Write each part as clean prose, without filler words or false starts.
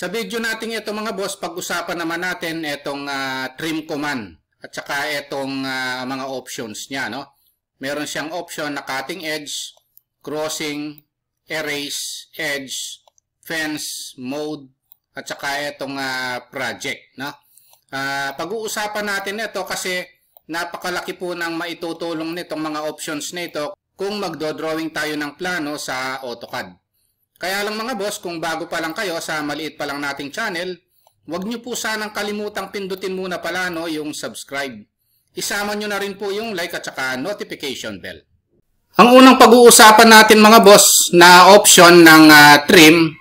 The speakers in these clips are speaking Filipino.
Sa video natin ito mga boss, pag-usapan naman natin itong trim command at saka itong mga options niya. No? Meron siyang option na cutting edge, crossing, erase, edge, fence, mode, at saka itong project. No? Pag-uusapan natin ito kasi napakalaki po ng maitutulong nitong mga options nito kung magdodrawing tayo ng plano sa AutoCAD. Kaya lang mga boss, kung bago pa lang kayo sa maliit pa lang nating channel, huwag nyo po sanang kalimutang pindutin muna pala yung subscribe. Isama nyo na rin po yung like at saka notification bell. Ang unang pag-uusapan natin mga boss na option ng trim,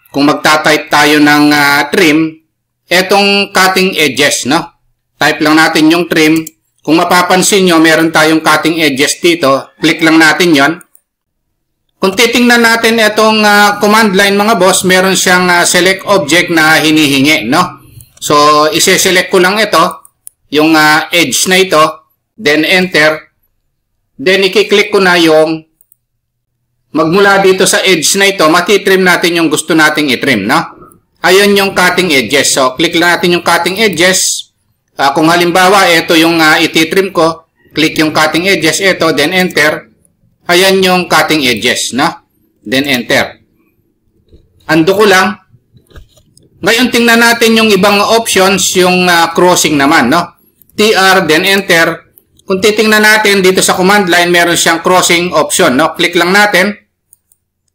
kung magta-type tayo ng trim, etong cutting edges. No? Type lang natin yung trim. Kung mapapansin nyo, meron tayong cutting edges dito. Click lang natin yon. Kung titingnan natin itong command line mga boss, meron siyang select object na hinihingi, no? So, ise-select ko lang ito, yung edge na ito, then enter. Then, i-click ko na yung magmula dito sa edge na ito, matitrim natin yung gusto nating itrim, no? Ayun yung cutting edges. So, click lang natin yung cutting edges. Kung halimbawa, ito yung ititrim ko, click yung cutting edges, ito, then enter. Ayan yung cutting edges, no? Then enter. Undo ko lang. Ngayon tingnan natin yung ibang options, yung crossing naman, no? TR, then enter. Kung titingnan natin dito sa command line, meron siyang crossing option, no? Click lang natin.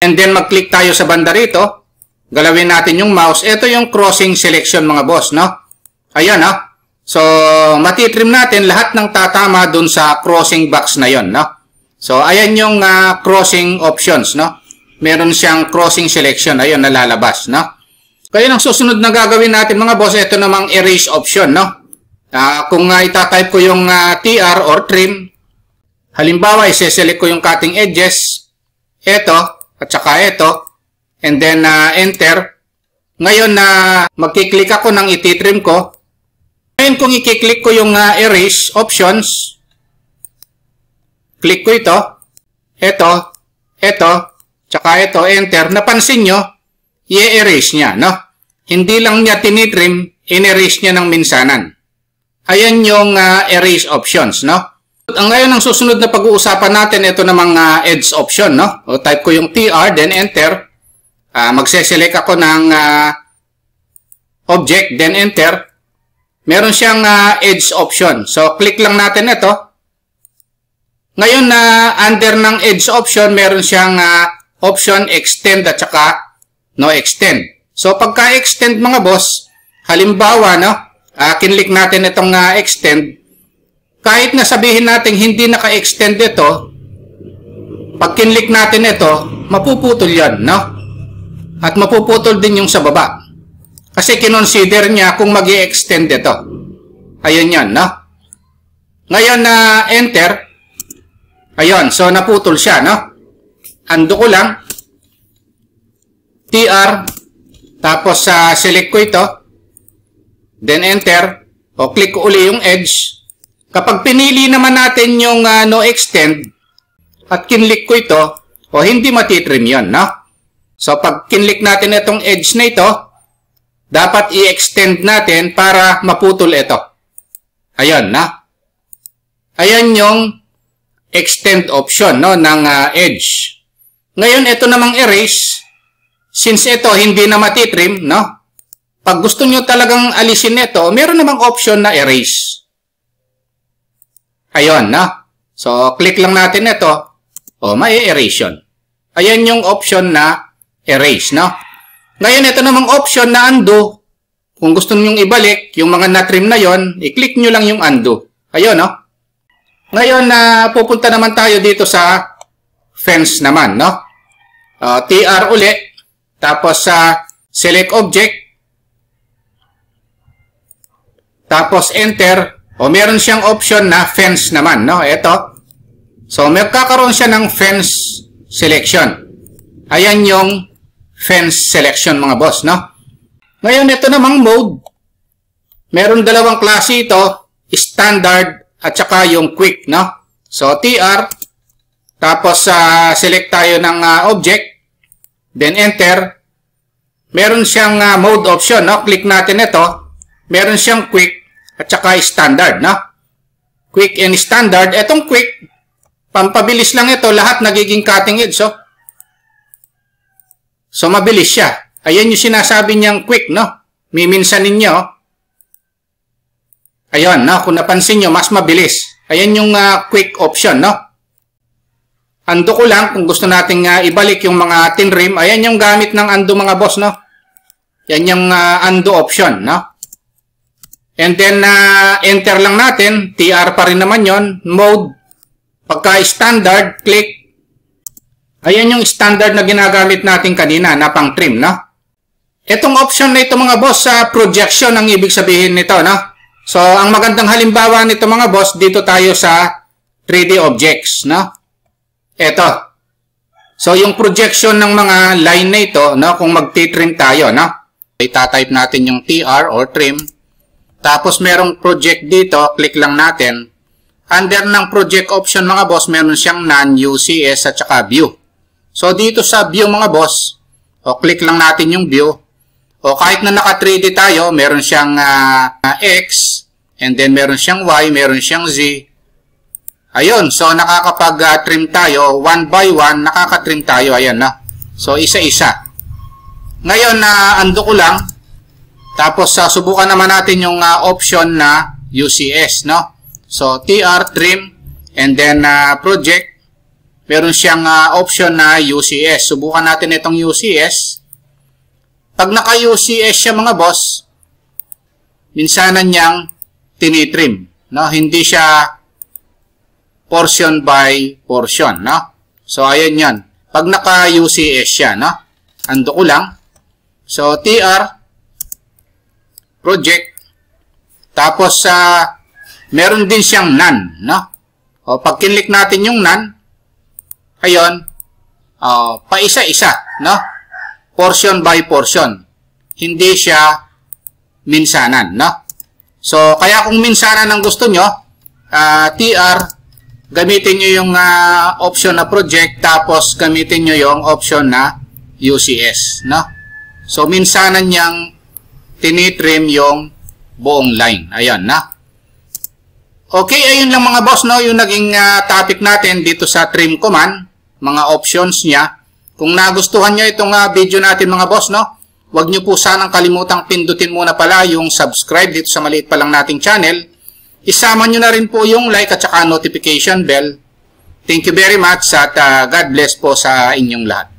And then mag-click tayo sa banda rito. Galawin natin yung mouse. Ito yung crossing selection mga boss, no? Ayan, no? So, matitrim natin lahat ng tatama dun sa crossing box na yon, no? So, ayan yung crossing options, no? Meron siyang crossing selection. Ayun, nalalabas, no? Kaya ang susunod na gagawin natin, mga boss, ito namang erase option, no? Kung itatype ko yung TR or trim, halimbawa, ise-select ko yung cutting edges, ito, at saka ito, and then enter. Ngayon, magkiklik ako ng ititrim ko. Ngayon, kung ikiklik ko yung erase options, click ko ito, tsaka ito, enter. Napansin nyo, i-erase niya, no? Hindi lang niya tinitrim, in-erase niya ng minsanan. Ayan yung erase options, no? Ngayon, ang susunod na pag-uusapan natin, ito namang edge option, no? O, type ko yung TR, then enter. Magse-select ako ng object, then enter. Meron siyang edge option. So, click lang natin ito. Ngayon under ng edge option, meron siyang option extend at saka no extend. So, pagka-extend mga boss, halimbawa, no, kinlik natin itong extend, kahit na sabihin natin hindi naka-extend ito, pag kinlik natin ito, mapuputol yan, no? At mapuputol din yung sa baba. Kasi kinonsider niya kung mag-i-extend ito. Ayun yan, no? Ngayon enter. Ayun, so naputol siya, no? Undo ko lang. TR. Tapos select ko ito. Then enter. O click ko uli yung edge. Kapag pinili naman natin yung no extend at kinlik ko ito, o hindi matitrim yun, no? So pag kinlik natin itong edge na ito, dapat i-extend natin para maputol ito. Ayun, no? Ayan yung extend option, no, ng edge. Ngayon, ito namang erase. Since ito hindi na matitrim, no? Pag gusto nyo talagang alisin ito, meron namang option na erase. Ayun, no? So, click lang natin ito. O, may erase yun. Ayan yung option na erase, no? Ngayon, ito namang option na undo. Kung gusto nyo ibalik, yung mga na-trim na yon, i-click nyo lang yung undo. Ayun, no? Ngayon, pupunta naman tayo dito sa fence naman, no? TR uli. Tapos, select object. Tapos, enter. O, meron siyang option na fence naman, no? Ito. So, magkakaroon siya ng fence selection. Ayan yung fence selection, mga boss, no? Ngayon, ito namang mode. Meron dalawang klase ito. Standard at saka yung quick, no? So, TR, tapos select tayo ng object, then enter. meron siyang mode option, no? Click natin ito. Meron siyang quick at saka standard, no? Quick and standard. Etong quick, pampabilis lang ito, lahat nagiging cutting edge, oh. So, mabilis siya. Ayan yung sinasabi niyang quick, no? Miminsan ninyo. Ayun, no? Kung napansin nyo, mas mabilis. Ayan yung quick option, no? Undo ko lang kung gusto nating ibalik yung mga tinrim. Ayan yung gamit ng undo mga boss, no? Yan yung undo option, no? And then, enter lang natin. TR pa rin naman yon. Mode. Pagka standard, click. Ayan yung standard na ginagamit natin kanina na pang trim, no? Itong option na ito mga boss, sa projection ang ibig sabihin nito, no? So, ang magandang halimbawa nito mga boss, dito tayo sa 3D objects, no? Ito. So, yung projection ng mga line na ito, no? Kung magti-trim tayo, no? Ita-type natin yung TR or trim. Tapos, merong project dito. Click lang natin. Under ng project option mga boss, meron siyang none, UCS, at saka view. So, dito sa view mga boss, o click lang natin yung view. O kahit na naka 3D tayo, meron siyang X, and then meron siyang Y, meron siyang Z. Ayun, so nakakapag-trim tayo, one by one, nakaka-trim tayo, ayan na. So, isa-isa. Ngayon, undo ko lang. Tapos, subukan naman natin yung option na UCS, no? So, TR, trim, and then project. Meron siyang option na UCS. Subukan natin itong UCS. Pag naka-UCS siya mga boss, minsanan niyang tinitrim, no? Hindi siya portion by portion, no? So, ayan yan. Pag naka-UCS siya, no? Undo ko lang. So, TR, project, tapos, meron din siyang none, no? O, pag kinlik natin yung none, ayun, pa isa-isa, no? Portion by portion. Hindi siya minsanan, no? So, kaya kung minsanan ang gusto nyo, TR, gamitin nyo yung option na project, tapos gamitin nyo yung option na UCS, no? So, minsanan niyang tinitrim yung buong line. Ayan, na. Okay, ayun lang mga boss, no? Yung naging topic natin dito sa trim command, mga options niya. Kung nagustuhan nyo itong video natin mga boss, no? Huwag nyo po sanang kalimutang pindutin muna pala yung subscribe dito sa maliit pa lang nating channel. Isama nyo na rin po yung like at saka notification bell. Thank you very much at God bless po sa inyong lahat.